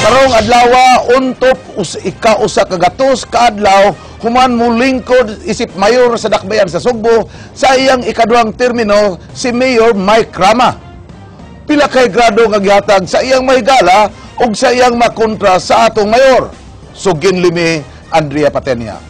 Karong adlaw untop ika-usa ka gatos kaadlaw human mulingkod isip mayor sa dakbayan sa Sugbo sa iyang ikaduhang termino si Mayor Mike Rama. Pila kay grado nga gihatag sa iyang mahigala ug sa iyang makontra sa atong mayor. Sugin Limi, Andrea Patenia.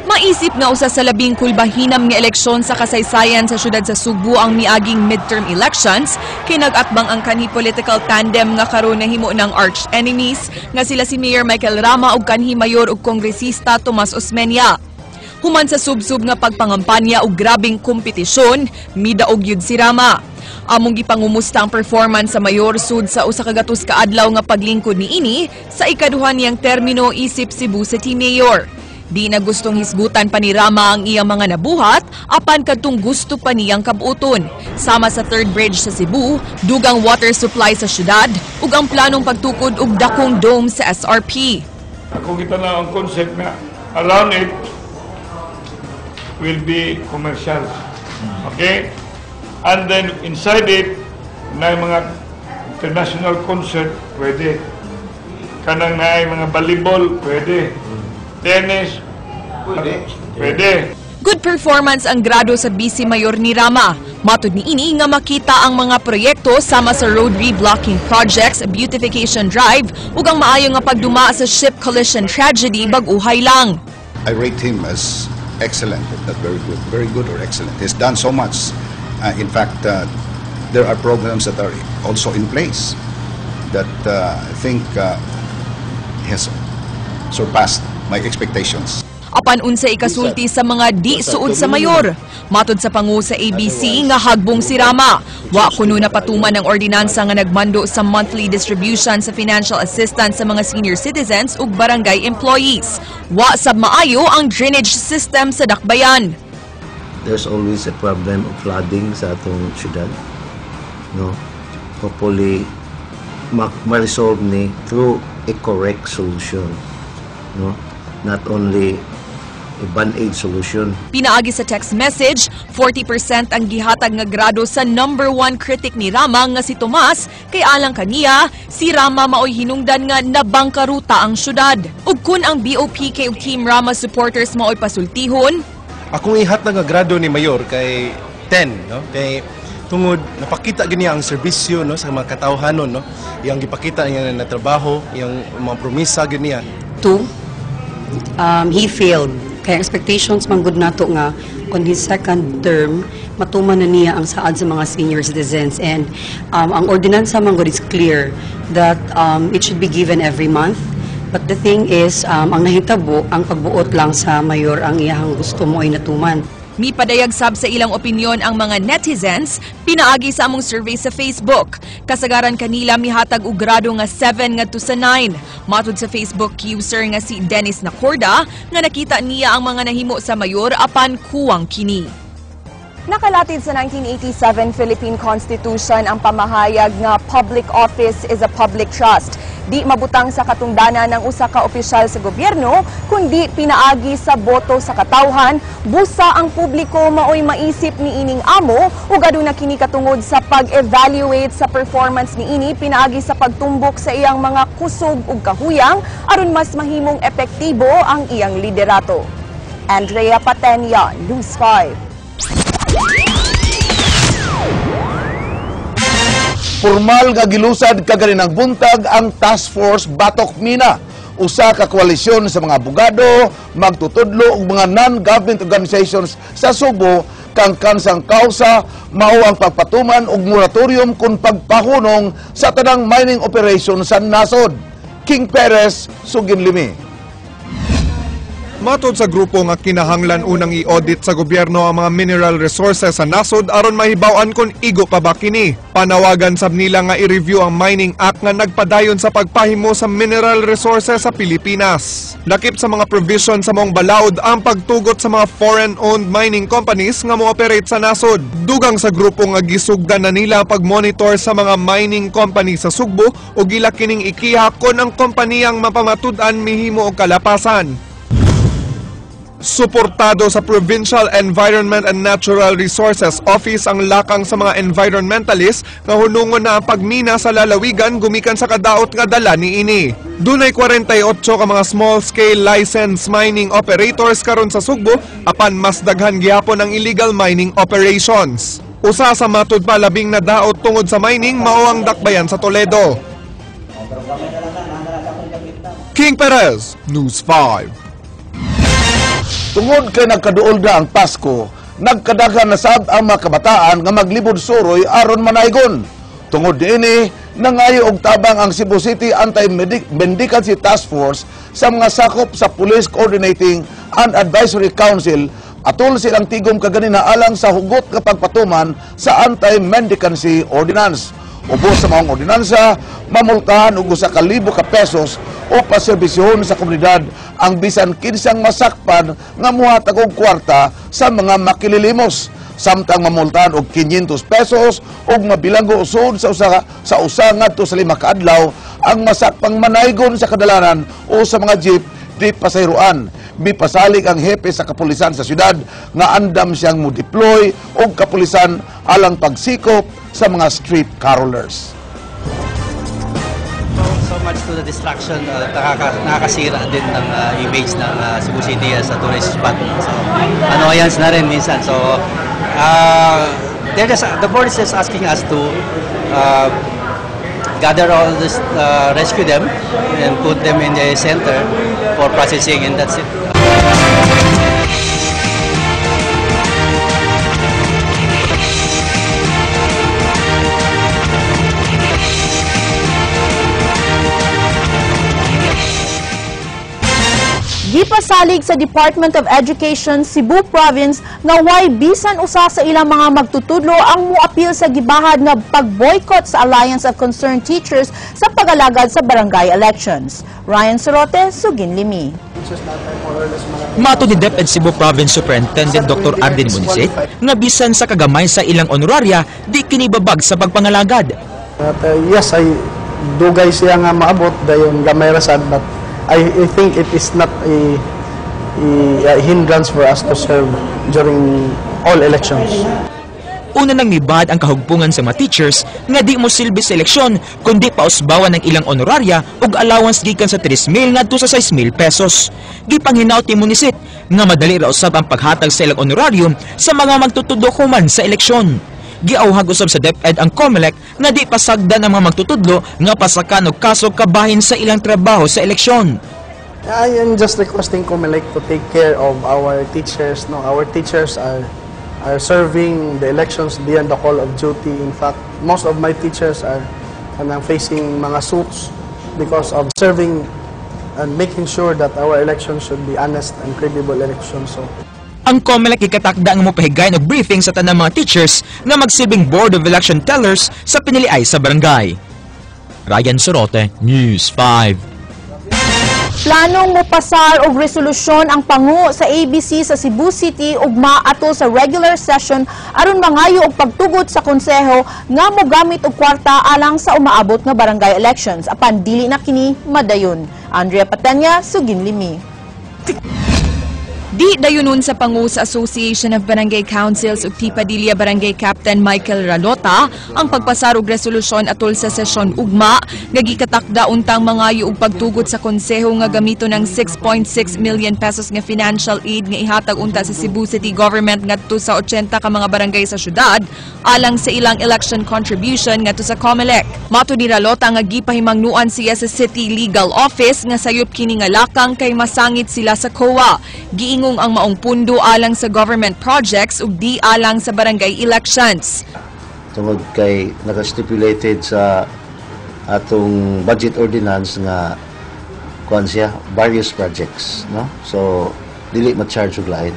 Maisip nga usa sa labing kulbahinam nga eleksyon sa kasaysayan sa syudad sa Sugbo ang miaging midterm elections kay nag-atbang ang kanhi political tandem nga karon nahimo ng arch enemies nga sila si Mayor Michael Rama ug kanhi mayor ug kongresista Tomas Osmeña. Human sa subsub nga pagpangampanya ug grabing kompetisyon, midaog yud si Rama. Among gipangumusta ang performance sa mayor sud sa usa ka gatos ka adlaw nga paglingkod niini sa ikaduha niyang termino isip Cebu City Mayor. Di na gustong hisgutan pa ni Rama ang iyang mga nabuhat, apan kadtong gusto pa niyang kabuuton. Sama sa third bridge sa Cebu, dugang water supply sa syudad, ug ang planong pagtukod og dakong dome sa SRP. Kung kita na ang concept na around it will be commercial. Okay? And then inside it, na mga international concert, pwede. Kanang na mga volleyball, pwede. Tennis, pwede. Good performance ang grado sa Vice Mayor ni Rama. Matud ni ini nga makita ang mga proyekto sama sa road reblocking projects, beautification drive, ug ang maayo nga pagduma sa ship collision tragedy bag-uhay lang. I rate him as excellent, not very good or excellent. He's done so much. In fact, there are programs that are also in place that I think has surpassed my expectations. Apan unsay ikasulti sa mga di suod sa mayor. Matud sa pangu sa ABC nga hagbong si Rama. Wa kuno na patuman ang ordinansa nga nagmando sa monthly distribution sa financial assistance sa mga senior citizens ug barangay employees. Wa sab maayo ang drainage system sa dakbayan. There's always a problem of flooding sa atong syudad. No? Hopefully ma-resolve ni through a correct solution. No? Not only a band-aid solution. Pinaagi sa text message, 40% ang gihatag nga grado sa number 1 critic ni Rama nga si Tomas, kay alang kaniya, si Rama maoy hinungdan nga nabangkaruta ang syudad. Ug kun ang BOPK ug Team Rama supporters maoy pasultihon, akong ihatag nga grado ni Mayor kay 10, no? Kay tungod napakita gani ang serbisyo no sa mga katawhanon no. Iyang gipakita niya na trabaho, iyang mga promisa gani. He failed. Kaya expectations man gud nato nga on his second term matuman na niya ang saad sa mga senior citizens, and ang ordinansa man gud is clear that it should be given every month. But the thing is, ang nahitabo ang pagbuot lang sa mayor ang iyang gusto mo ay natuman. Mipadayag sab sa ilang opinyon ang mga netizens, pinaagi sa among survey sa Facebook. Kasagaran kanila mihatag og grado nga 7 ngadto sa 9. Matud sa Facebook user nga si Dennis Nacorda nga nakita niya ang mga nahimo sa mayor apan kuwang kini. Nakalatid sa 1987 Philippine Constitution ang pamahayag nga public office is a public trust. Di mabutang sa katungdanan ng usa ka opisyal sa gobyerno, kundi pinaagi sa boto sa katawhan, busa ang publiko maoy maisip ni ining amo ug aduna kini katungod sa pag-evaluate sa performance ni ini pinaagi sa pagtumbok sa iyang mga kusog ug kahuyang aron mas mahimong epektibo ang iyang liderato. Andrea Patenia, News 5. Formal nga gilusad kaganinang buntag ang Task Force Batok Mina, usa ka koalisyon sa mga abogado, magtutudlo ug mga non-government organizations sa Sugbo kang kansang kausa mao ang pagpatuman og moratorium kung pagpahunong sa tanang mining operation sa nasod. King Perez, Sugin Limi. Matod sa grupo nga kinahanglan unang i-audit sa gobyerno ang mga mineral resources sa nasod aron mahibaw-an kung igo pa ba kini. Panawagan sab nila nga i-review ang Mining Act nga nagpadayon sa pagpahimo sa mineral resources sa Pilipinas. Lakip sa mga provision sa mong balaod ang pagtugot sa mga foreign-owned mining companies nga mo-operate sa nasod. Dugang sa grupo nga gisugdan na nila pag-monitor sa mga mining company sa Sugbo o gila kining ikiha kon ang kompaniyang mapamatud-an mihimo og kalapasan. Suportado sa Provincial Environment and Natural Resources Office ang lakang sa mga environmentalists nga hunungon na ang pagmina sa lalawigan gumikan sa kadaot nga dala ni ini. Dunay 48 ka mga small-scale license mining operators karon sa Sugbo apan mas daghan gihapon ang illegal mining operations. Usa sa matud pa labing na daot tungod sa mining mao ang dakbayan sa Toledo. King Perez, News 5. Tungod kay nagkaduol na ang Pasko, nagkadaghan na sab ang mga kabataan nga maglibod suroy aron manaygon. Tungod niini, nangayo og tabang ang Cebu City Anti-Mendicancy Task Force sa mga sakop sa Police Coordinating and Advisory Council atol silang tigom kaganina alang sa hugot nga pagpatuman sa Anti-Mendicancy Ordinance. Ubos sa mga ordinansa, mamultahan og 1,000 ka pesos o paserbisyon sa komunidad ang bisan kinsang masakpan nga muhatag og kwarta sa mga makililimos. Samtang mamultahan og 500 pesos og mabilanggo usod sa usa ngadto sa 5 ka adlaw ang masakpang manaygon sa kadalanan o sa mga jeep di pasayroan. Mipasalig ang hepe sa kapulisan sa syudad nga andam siyang mo-deploy og kapulisan alang pagsikop sa mga street carolers. So much to the distraction, nakakasira din ng image ng Cebu City as a tourist spot. So, annoyance na rin minsan. So, the board is just asking us to gather all this, rescue them, and put them in the center for processing, and that's it. Gipasalig sa Department of Education Cebu Province nga way bisan usa sa ilang mga magtutudlo ang muapil sa gibahad nga pag-boycott sa Alliance of Concerned Teachers sa pag-alagad sa barangay elections. Ryan Sorote, Sugin Limi. Mato ni DepEd Cebu Province Superintendent Dr. Arden Munisit nga bisan sa kagamay sa ilang honoraria di kinibabag sa pagpangalagad. Yes, ay dugay siya nga maabot dayon gamay rasad, but I think it is not a hindrance for us to serve during all elections. Una nang nibad ang kahugpungan sa mga teachers nga di mo silbi sa eleksyon kundi pausbawan ng ilang honoraria ug allowance gikan sa 3,000 ngadto sa 6,000 pesos. Gipanghinaut ni Munisit nga madali ra usab ang paghatag sa ilang honorarium sa mga magtutudlo human sa eleksyon. Giauhag usab sa DepEd ang COMELEC nga di pasagdan ang mga magtutudlo nga pasakan og kaso kabahin sa ilang trabaho sa eleksyon. I am just requesting COMELEC to take care of our teachers. No, our teachers are serving the elections beyond the call of duty. In fact, most of my teachers are facing mga suits because of serving and making sure that our elections should be honest and credible elections. So, ang COMELEC ikatakda nga mopahigayon og briefing sa tanang mga teachers nga magsilbing Board of Election Tellers sa piniliay sa barangay. Ryan Sorote, News 5. Planong mopasar og resolusyon ang pangu sa ABC sa Cebu City ugma atol sa regular session aron mangayo og pagtugot sa konseho nga mogamit og kwarta alang sa umaabot nga barangay elections apan dili na kini madayon. Andrea Patenya, Sugin Limi. Di dayunon sa pangu sa Association of Barangay Councils ug Tipadilla Barangay Captain Michael Ralota ang pagpasarog resolusyon atol sa sesyon ugma nga gikatakda untang mangayo og pagtugot sa konseho nga gamito ng 6.6 million pesos nga financial aid nga ihatag unta sa Cebu City Government ngadto sa 80 ka mga barangay sa syudad alang sa ilang election contribution ngadto sa COMELEC. Mato ni Ralota nga gipahimangnuan siya sa City Legal Office nga sayop kini nga lakang kay masangit sila sa COA. Giingong ang maong pundo alang sa government projects ug di alang sa barangay elections. Tungod kay naka-stipulated sa atong budget ordinance nga kuan siya various projects, no? So dili ma-charge og lain.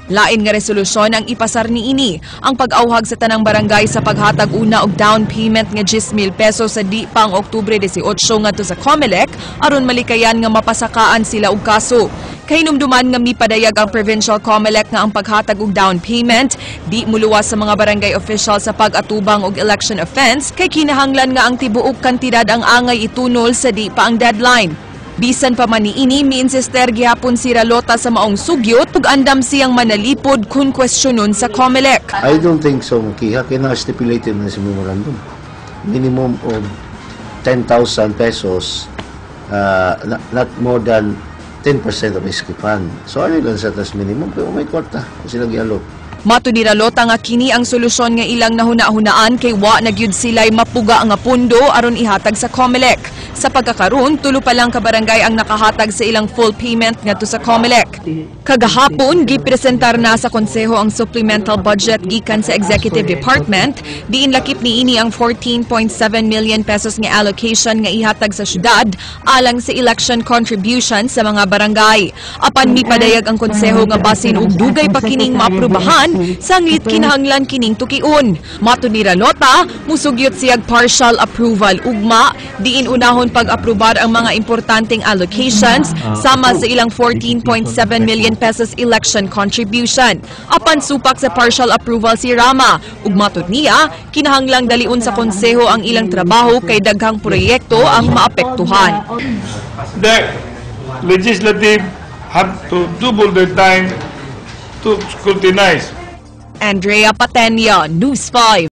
Lain nga resolusyon ang ipasar ni ini ang pag-awhag sa tanang barangay sa paghatag una og down payment nga 10,000 pesos sa di pang Oktubre 18 ngadto sa COMELEC aron malikayan nga mapasakaan sila og kaso. Kay hinumduman nga mipadayag ang Provincial COMELEC nga ang paghatag og down payment di muluwas sa mga barangay official sa pag-atubang og election offense kay kinahanglan nga ang tibuok kantidad ang angay itunol sa di pa ang deadline. Bisan pa man niini, mi-insister gihapon si Ralota sa maong sugyot ug andam siyang manalipod kung kwestiyonon sa COMELEC. I don't think so, Kiha. Kina-stipulated na sa memorandum. Minimum of 10,000 pesos, not more than 10% of SK fund. So ano lang sa tas minimum, pero may kwarta kung silang gialok. Mato ni Ralota nga kini ang solusyon nga ilang nahuna-hunaan kay wa na gyud sila'y mapuga nga pundo aron ihatag sa COMELEC. Sa pagkakaroon, tulo pa lang ka barangay ang nakahatag sa ilang full payment ngadto sa COMELEC. Kagahapon, gipresentar na sa konseho ang supplemental budget gikan sa Executive Department, diin lakip niini ang 14.7 million pesos nga allocation nga ihatag sa syudad alang sa election contribution sa mga barangay. Apan mipadayag ang konseho nga basin og dugay pa kining maaprubahan, sanglit kinahanglan kining tukiun. Mato ni Ralota, musugyot siyag partial approval ugma, diin unahon pag-aprobar ang mga importanteng allocations sama sa ilang 14.7 million pesos election contribution. Apan supak sa partial approval si Rama, ug matud niya, kinahanglang daliun sa konseho ang ilang trabaho kay daghang proyekto ang maapektuhan. The legislative have to double their time to scrutinize. Andrea Patenya, News 5.